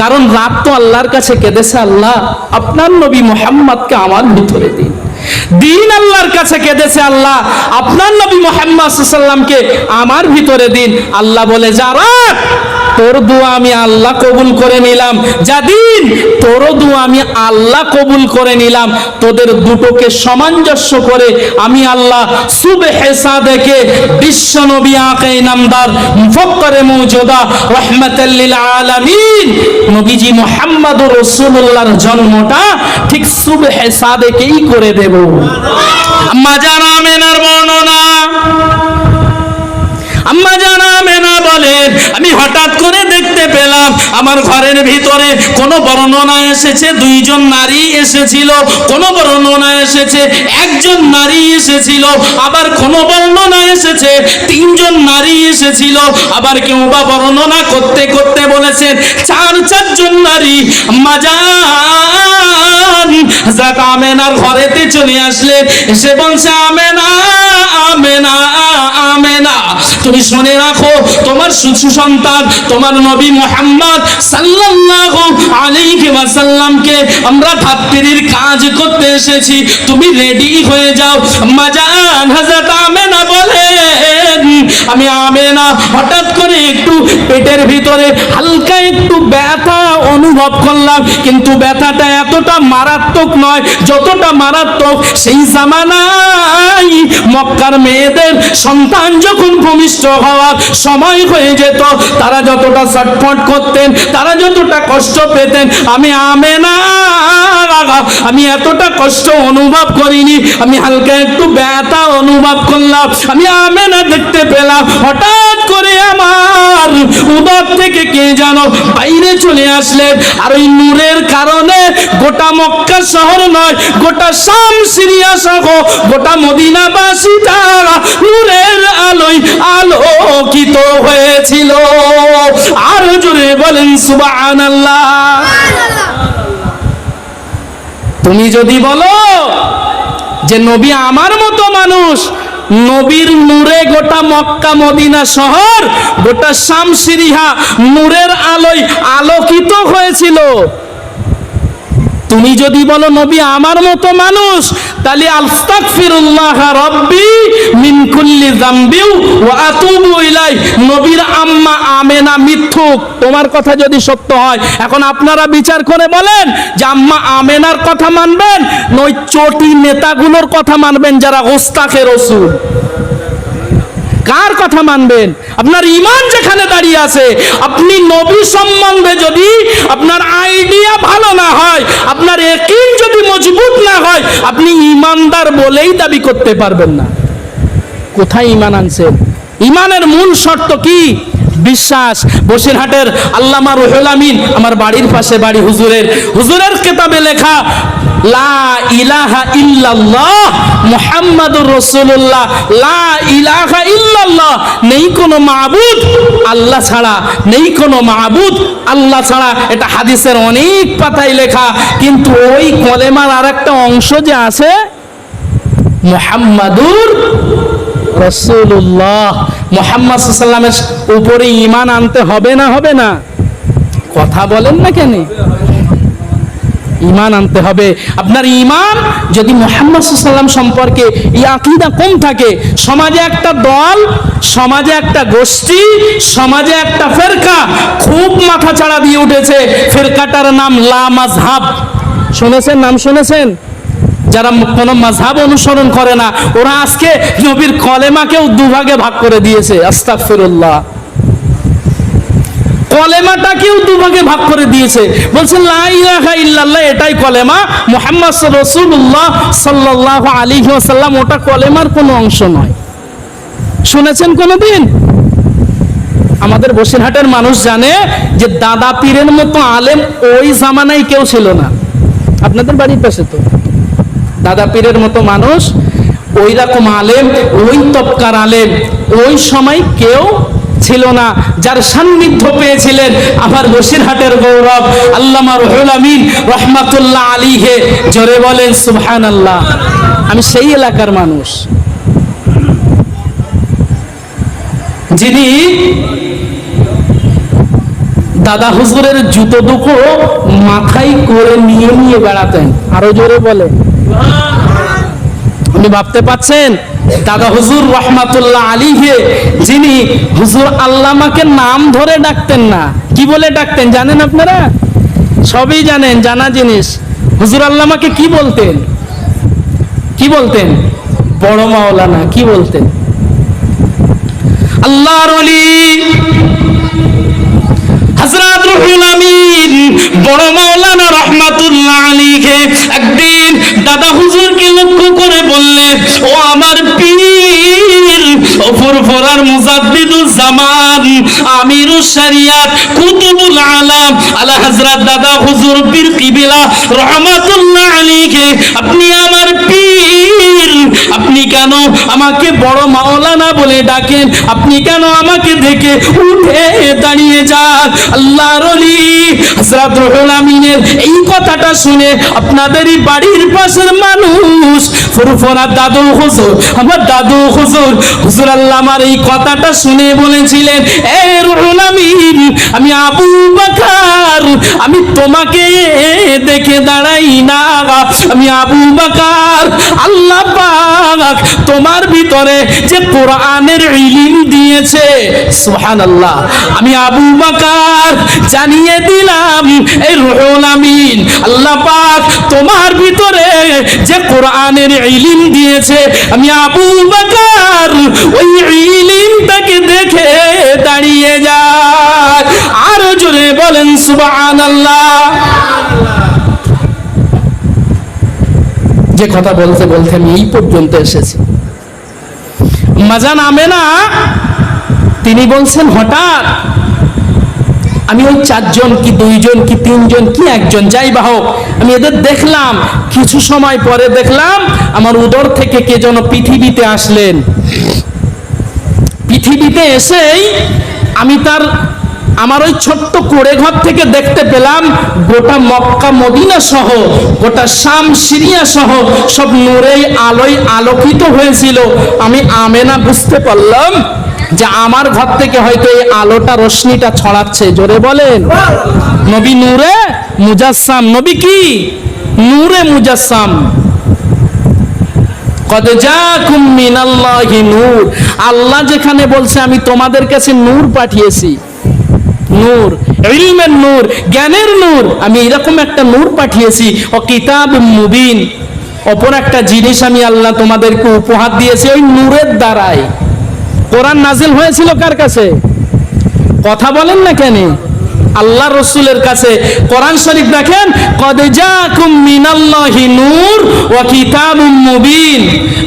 কারণ রাত তো আল্লাহর কাছে কেঁদেছে, আল্লাহ আপনার নবী মুহাম্মদকে আমার ভিতরে দিন। দিন আল্লাহর কাছে কেঁদেছে, আল্লাহ আপনার নবী মুহাম্মদ সাল্লাল্লাহু আলাইহি ওয়াসাল্লামকে আমার ভিতরে দিন। আল্লাহ বলে, যা রাত, তোর দোয়া আমি আল্লাহ কবুল করে নিলাম। যাদিন, তোর দোয়া আমি আল্লাহ কবুল করে নিলাম। তোদের দুটোকে সামঞ্জস্য করে আমি আল্লাহ সুবহে সাদেকে বিশ্ব নবী আকে নামদার মুফক্করে মওজুদা রাহমাতাল লিল আলামিন নবীজি মুহাম্মদুর রাসূলুল্লাহর জন্মটা ঠিক সুবহে সাদেকেই করে দেব। আম্মা জান আমেনার বর্ণনা, আম্মা জান আমেনা বলেন, আমি হঠাৎ করে দেখতে পেলাম আমার ঘরের ভিতরে কোন বর্ণনা এসেছে দুইজন নারী এসেছিল, কোন বর্ণনা এসেছে একজন নারী এসেছিল, আবার কোন বর্ণনা এসেছে তিনজন নারী এসেছিল, আবার কেউ বা বর্ণনা করতে করতে বলেছেন চারজন নারী। আম্মা জান হযরত আমেনার ঘরেতে চলে আসলেন, এসে বলছে, আমেনা আমেনা আমেনা, তুমি শুনে রাখো, তোমার শিশু সন্তান তোমার নবী মুহাম্মদ সাল্লাল্লাহু আলাইহি ওয়াসাল্লামকে আমরা ধাত্রীর কাজ করতে এসেছি, তুমি রেডি হয়ে যাও। আম্মা জান হযরত আমেনা বলেন, আমি আমেনা হঠাৎ করে একটু পেটের ভিতরে হালকা একটু ব্যথা অনুভব করলাম, কিন্তু ব্যথাটা এতটা মারাত্মক নয় যতটা মারাত্মক সেই জামানায় মক্কার মেয়েদের সন্তান যখন ভূমিষ্ঠ হওয়ার সময় হয়ে যেত, তারা যতটা ছটফট করতেন, তারা যতটা কষ্ট পেতেন, আমি আমেনা আমি এতটা কষ্ট অনুভব করিনি। আমি হালকা একটু ব্যথা অনুভব করলাম। আমি আমেনা দেখতে পেলাম হঠাৎ করে আমার উদর থেকে কে যেন বাইরে চলে আসলেন, আর ওই নূরের কারণে গোটা মক্কা শহর নয়, গোটা শাম সিরিয়া সহ গোটা মদিনাবাসীটা নূরের আলোয় আলোকিত হয়েছিল। আর জোরে বলেন সুবহানাল্লাহ। তুমি যদি বলো যে নবী আমার মতো মানুষ, নবীর নূরে গোটা মক্কা মদিনা শহর গোটা শাম সিরিয়া নূরের আলোয় আলোকিত হয়েছিল, তুমি যদি বলো নবী আমার মতো মানুষ, তাহলে আস্তাগফিরুল্লাহ রাব্বি মিন কুল্লি যামবি ওয়া আতুবু ইলাই, নবীর আম্মা আমেনা মিথ্যুক। তোমার কথা যদি সত্য হয়, এখন আপনারা বিচার করে বলেন যে আম্মা আমেনার কথা মানবেন, নই চটি নেতাগুলোর কথা মানবেন যারা গোস্তাখে রাসূল? কার কথা মানবেন? আপনার ঈমান যেখানে দাঁড়িয়ে আছে, আপনি নবী সম্বন্ধে যদি আপনার আইডিয়া ভালো না হয়, আপনার ইয়াকিন যদি মজবুত না হয়, আপনি ঈমানদার বলেই দাবি করতে পারবেন না। কোথায় ঈমান আনছেন? ঈমানের মূল শর্ত কি? বিশ্বাস। বসিরহাটের আল্লামা রুহুল আমিন, আমার বাড়ির পাশে বাড়ি, হুজুরের কিতাবে লেখা লা ইলাহা ইল্লাল্লাহ মুহাম্মাদুর রাসূলুল্লাহ, লা ইলাহা ইল্লাল্লাহ, নেই কোনো মাবুদ আল্লাহ ছাড়া, নেই কোনো মাবুদ আল্লাহ ছাড়া। এটা হাদিসের অনেক পাতায় লেখা, কিন্তু ওই কলেমার আরেকটা অংশ যে আছে মুহাম্মাদুর রাসূলুল্লাহ, মুহাম্মদ সাল্লাল্লাহু আলাইহি ওয়াসাল্লামের উপরে ঈমান আনতে হবে না? হবে না? কথা বলেন না কেন? ঈমান আনতে হবে। আপনার ঈমান যদি মুহাম্মদ সাল্লাল্লাহু আলাইহি ওয়াসাল্লাম সম্পর্কে এই আকীদা কম থাকে, সমাজে একটা দল, সমাজে একটা গোষ্ঠী, সমাজে একটা ফেরকা খুব মাথাচাড়া দিয়ে উঠেছে। ফেরকাটার নাম লা মাযহাব। শুনেছেন? নাম শুনেছেন? যারা কোনো মাযহাব অনুসরণ করে না, ওরা আজকে নবীর কলেমাকেও দুভাগে ভাগ করে দিয়েছে। আস্তাগফিরুল্লাহ। কলেমাটাকেও দুভাগে ভাগ করে দিয়েছে, বলছেন লা ইলাহা ইল্লাল্লাহ এটাই কলেমা, মুহাম্মদ রাসূলুল্লাহ সাল্লাল্লাহু আলাইহি ওয়াসাল্লাম ওটা কলেমার কোনো অংশ নয়। শুনেছেন কোনোদিন? আমাদের বসিরহাটের মানুষ জানে যে দাদা পীরের মতো আলেম ওই জামানায় কেউ ছিল না। আপনাদের বাড়ির পাশে তো দাদা পীরের মতো মানুষ, ওই রকম আলেম, ওই তবকার আলেম ওই সময় কেউ ছিল না। যার সান্নিধ্য পেয়েছিলেন আমার বসিরহাটের গৌরব আল্লামা রুহুল আমিন রাহমাতুল্লাহ আলাইহি। জোরে বলেন সুবহানাল্লাহ। আমি সেই এলাকার মানুষ যিনি দাদা হুজুরের জুতো দুটো মাথায় করে নিয়ে নিয়ে বেড়াতেন। আরো জোরে বলে, আপনি ভাবতে পাচ্ছেন দাদা হুজুর রহমাতুল্লাহ আলাইহি, যিনি হুজুর আল্লামাকে নাম ধরে ডাকতেন না, কি বলে ডাকতেন জানেন আপনারা? সবই জানেন, জানা জিনিস। হুজুর আল্লামাকে কি বলতেন? কি বলতেন? বড় মাওলানা। কি বলতেন? আল্লাহর ওলি হযরত রুহুল আমিন বড় মাওলানা রাহমাতুল্লাহ আলাইহি একদিন দাদা হুজুরকে লক্ষ্য করে বললেন, ও আমার পীর, ও ফুরফুরার মুজাদ্দিদুল জামান, আমিরুশ শরিয়াত, কুতুবুল আলাম আলা হযরত দাদা হুজুর পীর কিবলা রাহমাতুল্লাহ আলাইহি, আপনি আমার পীর, আপনি কেন আমাকে বড় মাওলানা বলে ডাকেন? আপনি কেন আমাকে দেখে উঠে দাঁড়িয়ে যান? আল্লাহর ওলি হযরত রুহুল আমিনের এই কথাটা শুনে আপনাদেরই বাড়ির পাশের মানুষ ফুরফুরার দাদু হুজুর, আমার দাদু হুজুর, হুজুর আল্লামার এই কথাটা শুনে বলেছিলেন, এ রুহুল আমিন, আমি আবু বকর, আমি তোমাকে দেখে দাঁড়াই না, আমি আবু বকর। আল্লাহ পাক তোমার ভিতরে যে কোরআনের ইলম দিয়েছে, সুবহানাল্লাহ, আমি আবু বকর জানিয়ে দিলাম, এই রুহুল আমিন, আল্লাহ পাক তোমার ভিতরে যে কোরআনের ইলম দিয়েছে, আমি আবু বকর ওই ইলমটাকে দেখে দাঁড়িয়ে যায়। আরো জোরে বলেন সুবহানাল্লাহ। যে কথা বলতে বলতে আমি এই পর্যন্ত এসেছি। মাজান আমেনা তিনি বলছেন, হঠাৎ আমি ওই 4 জন কি 2 জন কি 3 জন কি 1 জন, যাই বা হোক, আমি এদের দেখলাম। কিছু সময় পরে দেখলাম আমার উদর থেকে কে যেন পৃথিবীতে আসলেন। পৃথিবীতে এসেই আমি আমার ওই ছোট্ট কোড়ে ঘর থেকে দেখতে পেলাম গোটা মক্কা মদিনা সহ, গোটা শাম সিরিয়া সহ সব নূরেই আলোয় আলোকিত হয়েছিল। আমি আমেনা বুঝতে পারলাম যে আমার ঘর থেকে হয়তো এই আলোটা, রশ্মিটা ছড়াচ্ছে। জোরে বলেন, নবী নূরে মুজাসসাম। নবী কি? নূরে মুজাসসাম। কদ জাকুম মিনাল্লাহি নূর। আল্লাহ যেখানে বলছে আমি তোমাদের কাছে নূর পাঠিয়েছি, নূর, ইলমের নূর, জ্ঞানের নূর, আমি এরকম একটা নূর পাঠিয়েছি। ও কিতাবুম মুবিন, অপর একটা জিনিস আমি আল্লাহ তোমাদেরকে উপহার দিয়েছি ওই নূরের দ্বারাই। কোরআন নাজিল হয়েছিল কার কাছে? কথা বলেন না কেন? আল্লাহ রসুলের কাছে। কোরআন শরীফ দেখেন, কদ জাকুম মিনাল্লাহি নূর ওয়া কিতাবুম মুবিন,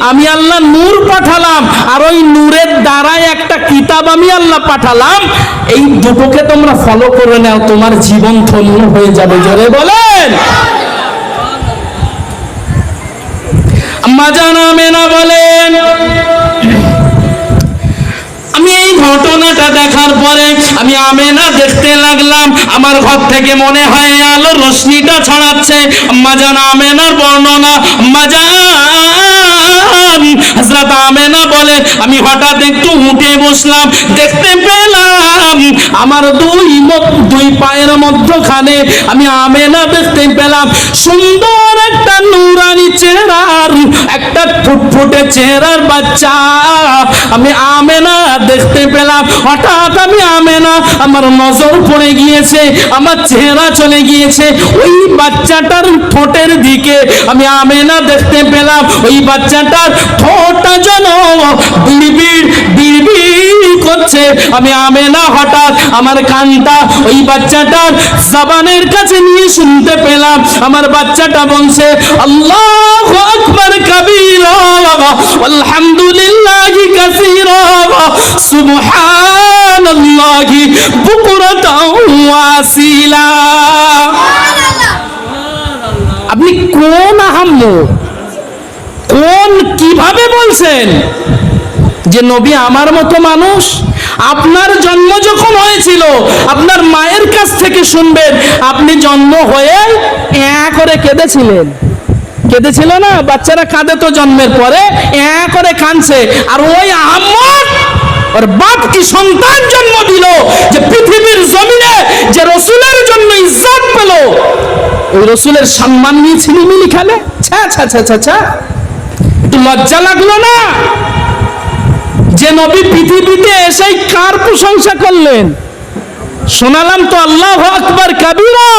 আমি আল্লাহ নূর পাঠালাম আর ওই নূরের দ্বারাই একটা কিতাব আমি আল্লাহ পাঠালাম। এই দুটোকে তোমরা ফলো করে নাও, তোমার জীবন ধন্য হয়ে যাবে। জোরে বলেন। আম্মা জান আমেনা বলেন, আমি এই ঘটনাটা দেখার পরে আমি আমেনা দেখতে লাগলাম, আমার ঘর থেকে মনে হয় আলো রশ্মিটা ছড়াচ্ছে। আম্মা জান আমেনার বর্ণনা, আম্মা জান হযরত আমেনা বলে, আমি হঠাৎ একটু উঠে বসলাম, দেখতে পেলাম আমার দুই পায়ের মধ্যখানে আমি আমেনা দেখতে পেলাম সুন্দর একটা নূরানি চেহারার, একটা ফুটফুটে চেহারার বাচ্চা আমি আমেনা দেখতে পেলাম। হঠাৎ আমি আমেনা, আমার নজর পড়ে গিয়েছে, আমার চেহারা চলে গিয়েছে ওই বাচ্চাটার ঠোঁটের দিকে। আমি আমেনা দেখতে পেলাম ওই বাচ্চাটার ঠোঁটটা যেন বিড়বিড় বিড়বিড় করছে। আমি আমেনা হঠাৎ আমার কানটা ওই বাচ্চাটার জবানের কাছে নিয়ে শুনতে পেলাম আমার বাচ্চাটা বলছে, আল্লাহু আকবার কাবীরা আলহামদুলিল্লাহি কাসীরা সুবহানাল্লাহি বুকরাতাও ওয়া আসীলা। আপনি কোন আহাম্মু, কোন কিভাবে বলছেন যে নবী আমার মতো মানুষ? আপনার জন্ম যখন হয়েছিল আপনার মায়ের কাছ থেকে শুনবেন, আপনি জন্ম হয়ে করে কেঁদেছিলেন, কেঁদেছিল না? বাচ্চারা কাঁদে তো জন্মের পরে, করে কাঁদছে। আর ওই আহম্মদ ওর বাপ কি সন্তান জন্ম দিল যে পৃথিবীর জমিনে যে রসুলের জন্য ইজ্জত পেল, ওই রসুলের সম্মান নিয়ে ছিনিমিনি খেলে? ছা ছা ছা ছা ছা, একটু লজ্জা লাগলো না? যে নবী পৃথিবীতে এসেই কার প্রশংসা করলেন? শোনালাম তো আল্লাহু আকবার কাবীরা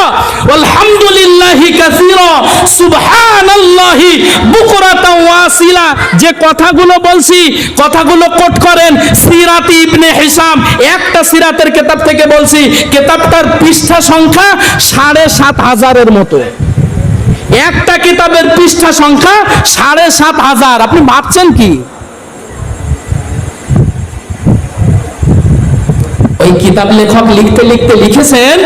আলহামদুলিল্লাহি কাসীরা সুবহানাল্লাহি বুকরাতাও ওয়াসিলা। যে কথাগুলো বলছি কথাগুলো কোট করেন সিরাত ইবনে হিসাম, একটা সিরাতের কিতাব থেকে বলছি, কিতাবটার পৃষ্ঠা সংখ্যা ৭৫০০-এর মতো। একটা কিতাবের পৃষ্ঠা সংখ্যা ৭৫০০। আপনি ভাবছেন কি? ওই কিতাব লেখক লিখতে লিখতে লিখেছেন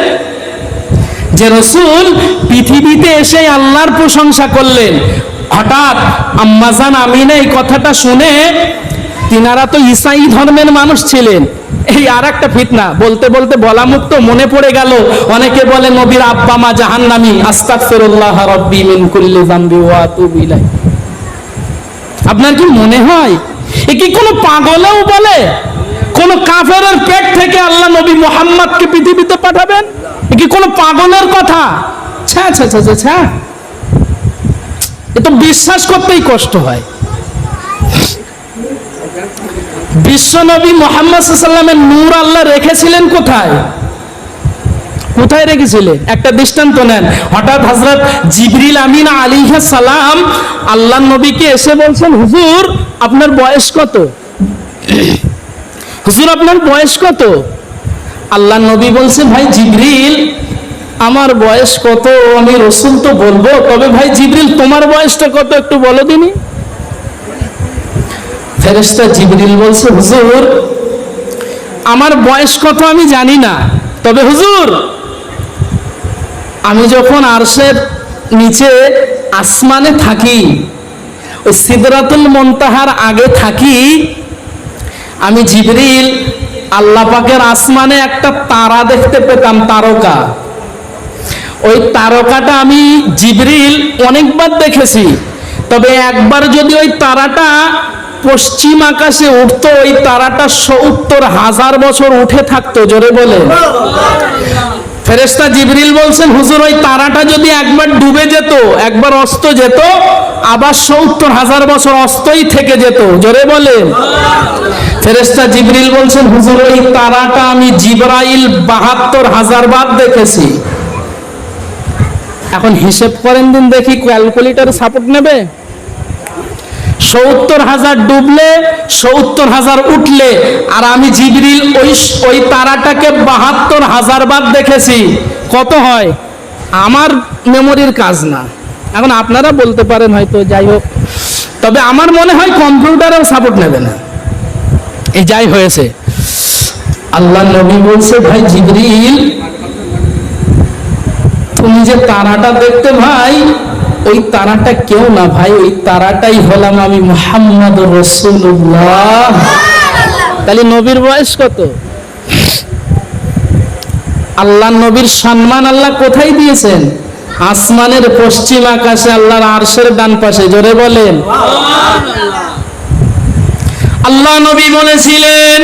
যে রসুল পৃথিবীতে এসে আল্লাহর প্রশংসা করলেন। হঠাৎ আম্মাজান আমিনা এই কথাটা শুনে, তিনারা তো ঈসাই ধর্মের মানুষ ছিলেন, এই আর একটা ফিতনা বলতে বলতে বলা মুক্ত মনে পড়ে গেল। অনেকে বলে নবীর আব্বা মা জাহান্নামী, আস্তাগফিরুল্লাহ রাব্বি মিন কুল্লি যামবি ওয়া আতুবু ইলাইহি। আপনার কি মনে হয় এ কি কোনো পাগলেও বলে? কোন কাফেরের পেট থেকে আল্লাহ নবী মুহাম্মদকে পৃথিবীতে পাঠাবেন? এ কি কোনো পাগলের কথা? ছা ছা ছা ছা ছা, এ তো বিশ্বাস করতেই কষ্ট হয়। বিশ্ব নবী মুহাম্মদ সাল্লাল্লাহু আলাইহি ওয়াসাল্লামের নূর আল্লাহ রেখেছিলেন কোথায়? কোথায় রেখেছিলেন? একটা দৃষ্টান্ত নেন। হঠাৎ হযরত জিবরিল আমিন আলাইহিস সালাম আল্লাহর নবীকে এসে বলছেন, হুজুর আপনার বয়স কত? হুজুর আপনার বয়স কত? আল্লাহর নবী বলছে, ভাই জিবরিল আমার বয়স কত আমি রাসূল তো বলবো, তবে ভাই জিবরিল তোমার বয়সটা কত একটু বলো দিনি। ফেরেশতা জিবরিল বলছে, হুজুর আমার বয়স কত আমি জানি না, তবে হুজুর আমি যখন আরশের নিচে আসমানে থাকি, ওই সিদরাতুল মুনতাহার আগে থাকি, আমি জিবরিল আল্লাহ পাকের আসমানে একটা তারা দেখতে পেতাম, তারকা। ওই তারকাটা আমি জিবরিল অনেকবার দেখেছি, তবে একবার যদি ওই তারাটা পশ্চিম আকাশে উঠতো, ওই তারাটা ৭০,০০০ বছর উঠে থাকতো। জোরে বলে। ফেরেশতা জিবরিল বলছেন, হুজুর ওই তারাটা যদি একবার ডুবে যেত, একবার অস্ত যেত, আবার ৭০,০০০ বছর অস্তই থেকে যেত। জোরে বলেন। ফেরেশতা জিবরিল বলছেন, হুজুর ওই তারাটা আমি জিবরাইল ৭২,০০০ বার দেখেছি। এখন হিসেব করেন দিন দেখি, ক্যালকুলেটর সাপোর্ট নেবে? ৭০,০০০ ডুবলে ৭০,০০০ উঠলে, আর আমি জিবরিল ওই তারাটাকে ৭২,০০০ বার দেখেছি, কত হয়? আমার মেমোরির কাজ না। এখন আপনারা বলতে পারেন হয়তো, যাই হোক, তবে আমার মনে হয় কম্পিউটারেও সাপোর্ট নেবে না। এই যাই হয়েছে, আল্লাহ নবী বলছে, ভাই জিবরিল তুমি যে তারাটা দেখতে ভাই, ওই তারাটা কেউ না ভাই, ওই তারাটাই হলাম আমি মুহাম্মদুর রাসূলুল্লাহ। তাহলে নবীর বয়স কত? আল্লাহ নবীর সম্মান আল্লাহ কোথায় দিয়েছেন? আসমানের পশ্চিম আকাশে, আল্লাহর আরশের ডান পাশে। জোরে বলেন। আল্লাহ নবী বলেছিলেন,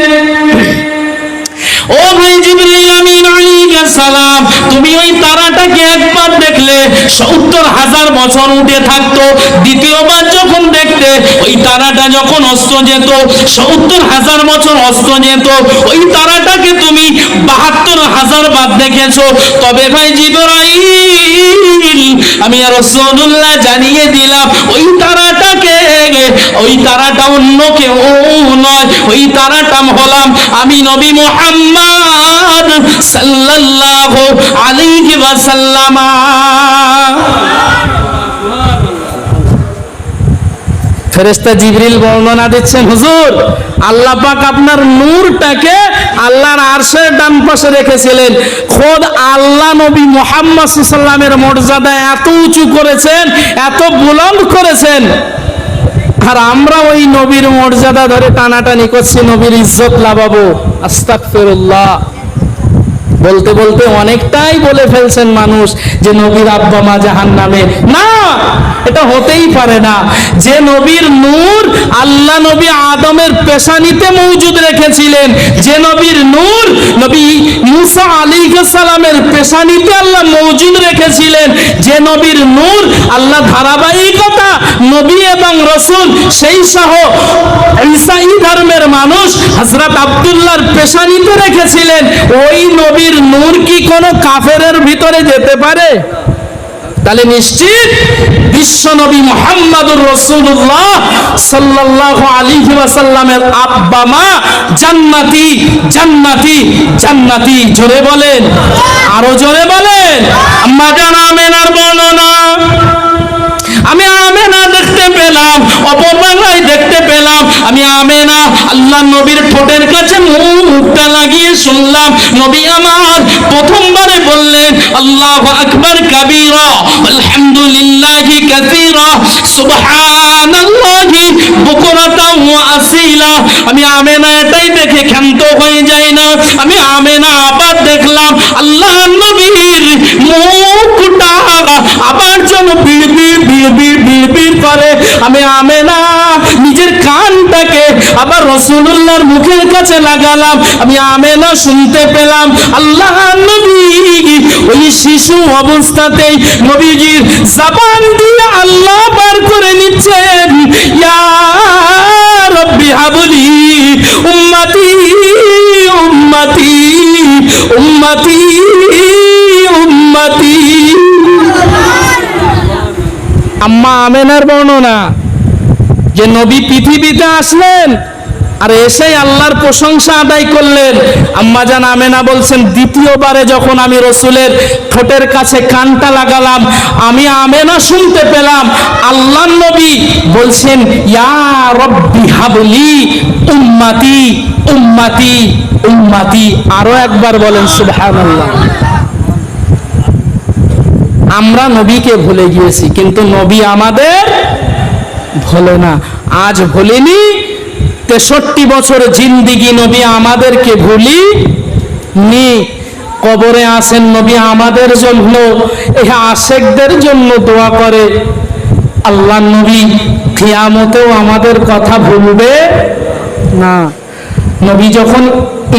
ও ভাই জিবরিল আমিন আলাইহিস সালাম, তুমি ওই তারাটাকে একবার দেখলে ৭০,০০০ বছর উঠে থাকতো। দ্বিতীয়বার যখন দেখতে, ওই তারাটা যখন অস্ত যেত, ৭০,০০০ বছর অস্ত যেত। ওই তারাটাকে তুমি ৭২,০০০ বার দেখেছো। তবে ভাই জিবরাইল, আমি রাসূলুল্লাহ জানিয়ে দিলাম, ওই তারাটা অন্য কেউ নয়, ওই তারাটা হলাম আমি নবী মুহাম্মদ সাল্লাল্লাহু আলাইহি ওয়াসাল্লাম। ফেরেশতা জিবরিল বর্ণনা দিচ্ছেন, হুজুর আল্লাহ পাক আপনার নূরটাকে আল্লাহর আরশের ডান পাশে রেখেছিলেন। খোদ আল্লাহ নবী মুহাম্মদ সাল্লাল্লাহু আলাইহি ওয়াসাল্লামের মর্যাদা এত উঁচু করেছেন, এত বুলন্দ করেছেন, আর আমরা ওই নবীর মর্যাদা ধরে টানাটানি করছি, নবীর ইজ্জত লাভাবো। আস্তাগফিরুল্লাহ। বলতে বলতে অনেকটাই বলে ফেলছেন মানুষ যে নবীর আব্বা মা জাহান্নামে। না, এটা হতেই পারে না। যে নবীর নূর আল্লাহ নবী আদমের পেশানিতে মওজুদ রেখেছিলেন, যে নবীর নূর নবী মুসা আলাইহিস সালামের পেশানিতে আল্লাহ মওজুদ রেখেছিলেন, যে নবীর নূর আল্লাহ ধারাবাহিকতা নবী এবং রাসূল সেই সহ ঈসাই ধর্মের মানুষ হযরত আব্দুল্লাহর পেশানিতে রেখেছিলেন, ওই নবীর নূর কি কোনো কাফেরের ভিতরে যেতে পারে? তাহলে নিশ্চিত বিশ্ব নবী মুহাম্মদুর রাসূলুল্লাহ সাল্লাল্লাহু আলাইহি ওয়াসাল্লামের আব্বা মা জান্নাতি জান্নাতি জান্নাতি। জোরে বলেন, আরো জোরে বলেন। আম্মা জান আমেনার বর্ণনা, আমি আমেনা দেখতে পেলাম, অপর বাংলায় দেখতে পেলাম। আমি আমেনা আল্লাহ নবীর ঠোঁটের কাছে মুখটা লাগিয়ে শুনলাম নবী আমার প্রথমবারে বললেন আল্লাহু আকবার কাবীরা আলহামদুলিল্লাহি কাসীরা সুবহানাল্লাহি বুকরাতাও ওয়া আসীলা। আমি আমেনা এটাই দেখে ক্ষান্ত হয়ে যাই না। আমি আমেনা আবার দেখলাম আল্লাহ নবীর মুখটা আবার যেন বিড়বিড় বিড়বিড় বিড়বিড় করে। আমি আমেনা নিজের কানটাকে আবার রাসূলুল্লাহর মুখের কাছে লাগালাম। আমি আমেনা শুনতে পেলাম আল্লাহ নবী ওই শিশু অবস্থাতেই নবীজির জবান দিয়ে আল্লাহ বার করে নিচ্ছেন ইয়া রব্বি হাবলি উম্মতি উম্মতি উম্মতি উম্মতি। আম্মা আমেনার বর্ণনা যে নবী পৃথিবীতে আসলেন আর এসে আল্লাহর প্রশংসা আদায় করলেন। আম্মা জান আমেনা বলছেন দ্বিতীয়বারে যখন আমি রাসূলের ঠোঁটের কাছে কানটা লাগালাম, আমি আমেনা শুনতে পেলাম আল্লাহ নবী বলছেন ইয়া রব্বি হাবলি উম্মতি উম্মতি উম্মতি। আরো একবার বলেন সুবহানাল্লাহ। আমরা নবীকে ভুলে গিয়েছি, কিন্তু নবী আমাদের ভোলে না। আজ ভুলিনি, 63 বছর জিন্দিগি নবী আমাদেরকে ভুলি নি। কবরে আসেন নবী আমাদের জন্য, এই আশেকদের জন্য দোয়া করে। আল্লাহ নবী কিয়ামতেও আমাদের কথা ভুলবে না। নবী যখন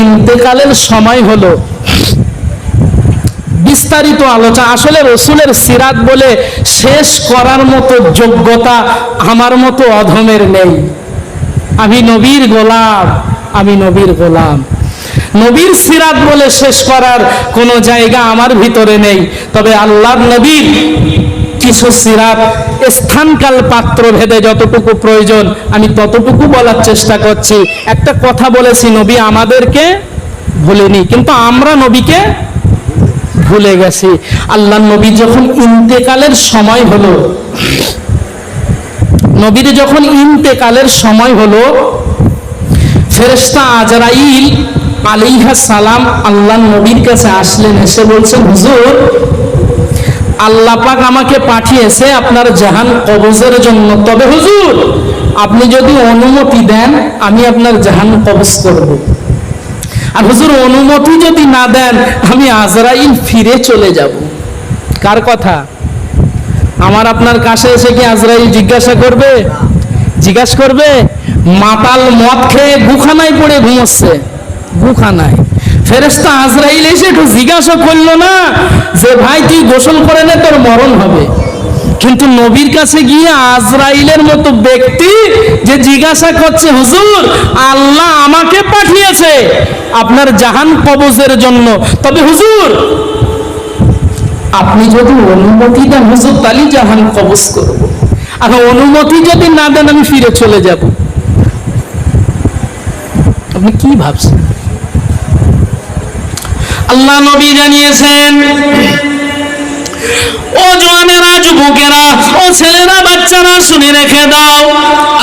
ইন্তেকালের সময় হলো, বিস্তারিত আলোচনা, আসলে রাসূলের সিরাত বলে শেষ করার মতো যোগ্যতা আমার মতো অধমের নেই। আমি নবীর গোলাম, আমি নবীর গোলাম। নবীর সিরাত বলে শেষ করার কোনো জায়গা আমার ভিতরে নেই। তবে আল্লাহর নবীর কিছু সিরাত স্থানকাল পাত্র ভেদে যতটুকু প্রয়োজন আমি ততটুকু বলার চেষ্টা করছি। একটা কথা বলেছি, নবী আমাদেরকে ভুলেনি, কিন্তু আমরা নবীকে ভুলে গেছি। আল্লাহ নবী যখন ইন্তেকালের সময় হলো, নবীর যখন ইন্তেকালের সময় হলো, ফেরেশতা আজরাইল আলাইহিস সালাম আল্লাহ নবীর কাছে আসলেন। এসে বলছেন হুজুর, আল্লাহ পাক আমাকে পাঠিয়েছে আপনার জাহান কবজের জন্য। তবে হুজুর আপনি যদি অনুমতি দেন আমি আপনার জাহান কবজ করব। আর হুজুর অনুমতি যদি না দেন আমি আজরাইল ফিরে চলে যাব। কার কথা? আমার আপনার কাছে এসে কি আজরাইল জিজ্ঞাসা করবে? জিজ্ঞাসা করবে? মাতাল মদ খেয়ে গুখানায় পড়ে ঘুমোচ্ছে, গুখানায়। ফেরেশতা আজরাইল এসে একটু জিজ্ঞাসা করলো না যে ভাই তুই গোসল করে নে, তোর মরণ হবে। কিন্তু নবীর কাছে গিয়ে আজরাইলের মতো ব্যক্তি যে জিজ্ঞাসা করছে হুজুর আল্লাহ আমাকে পাঠিয়েছে আপনার জাহান কবজের জন্য, তবে হুজুর আপনি যদি অনুমতি দেন হুজুর তাহলে জাহান কবজ করব, আর অনুমতি যদি না দেন আমি ফিরে চলে যাব। আপনি কি ভাবছেন? আল্লাহ নবী জানিয়েছেন ও জওয়ানেরা, যুবকেরা, ও ছেলেরা, বাচ্চারা শুনে রেখে দাও।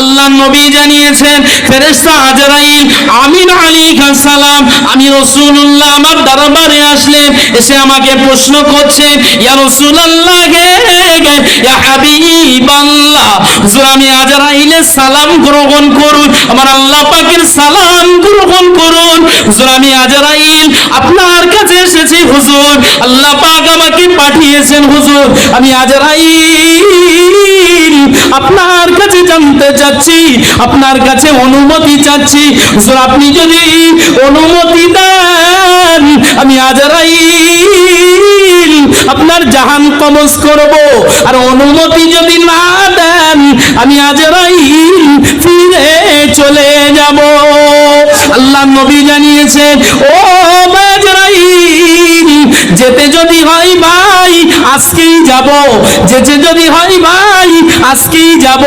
আল্লাহ নবী জানিয়েছেন ফেরেশতা আজরাইল আমিন আলাইহিস সালাম আমি রাসূলুল্লাহ আমার দরবারে আসলেন, এসে আমাকে প্রশ্ন করছেন ইয়া রাসূলুল্লাহ ইয়া হাবিবাল্লাহ, হুজুর আমি আজরাইলের সালাম গ্রহণ করুন, আমার আল্লাহ পাকের সালাম গ্রহণ করুন। হুজুর আমি আজরাইল আপনার কাছে এসেছি হুজুর, আল্লাহ পাক আমাকে পাঠিয়েছেন হুজুর, আমি আজরাইল আপনার কাছে জানতে চাচ্ছি, আপনার কাছে অনুমতি চাচ্ছি হুজুর, আপনি যদি অনুমতি দেন আমি আজরাইল আপনার জাহান কবজ করব, আর অনুমতি যদি না দেন আমি আজরাইল ফিরে চলে যাব। আল্লাহ নবী জানিয়েছেন ও আজরাইল যেতে যদি হয় ভাই আজকেই যাব, যেতে যদি হয় ভাই আজকেই যাব।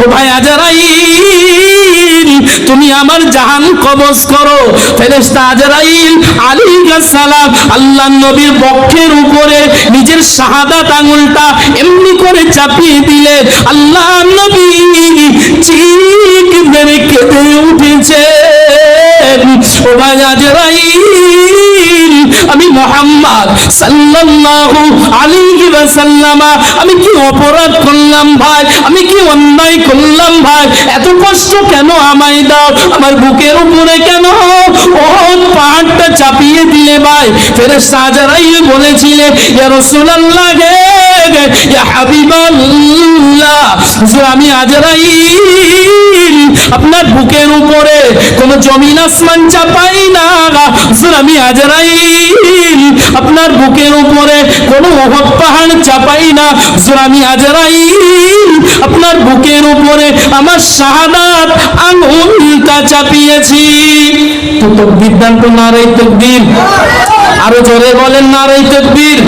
ও ভাই আজরাইল তুমি আমার জাহান কবজ করো। ফেরেশতা আজরাইল আলাইহিস সালাম আল্লাহ নবীর বক্ষের উপরে নিজের শাহাদাত আঙ্গুলটা এমনি করে চাপিয়ে দিলে আল্লাহ নবী চিৎ মেরে কেঁদে উঠেছে। ও ভাই আজরাইল আমি মুহাম্মদ সাল্লাল্লাহু আলাইহি ওয়াসাল্লাম আমি কি অপরাধ করলাম ভাই, আমি কি অন্যায় করলাম ভাই, এত কষ্ট কেন আমায় দাও, আমার বুকের উপরে কেন ওহদ পাহাড়টা চাপিয়ে দিলে ভাই। ফেরেশতা আজরাইল বলেছিলেন ইয়া রাসূলুল্লাহ ইয়া হাবিবাল্লাহ, হুজুর আমি আজরাইল আপনার বুকের উপরে কোনো জমিন আসমান চাপাই না, হুজুর আমি আজরাইল আপনার বুকের উপরে কোনো ওহদ পাহাড় চাপাই না, হুজুর আমি আজরাইল আপনার বুকের উপরে আমার শাহাদাত আঙ্গুলটা চাপিয়েছি। তো তাকবীর দান তো নারে তাকবীর, আরো জোরে বলেন নারে তাকবীর।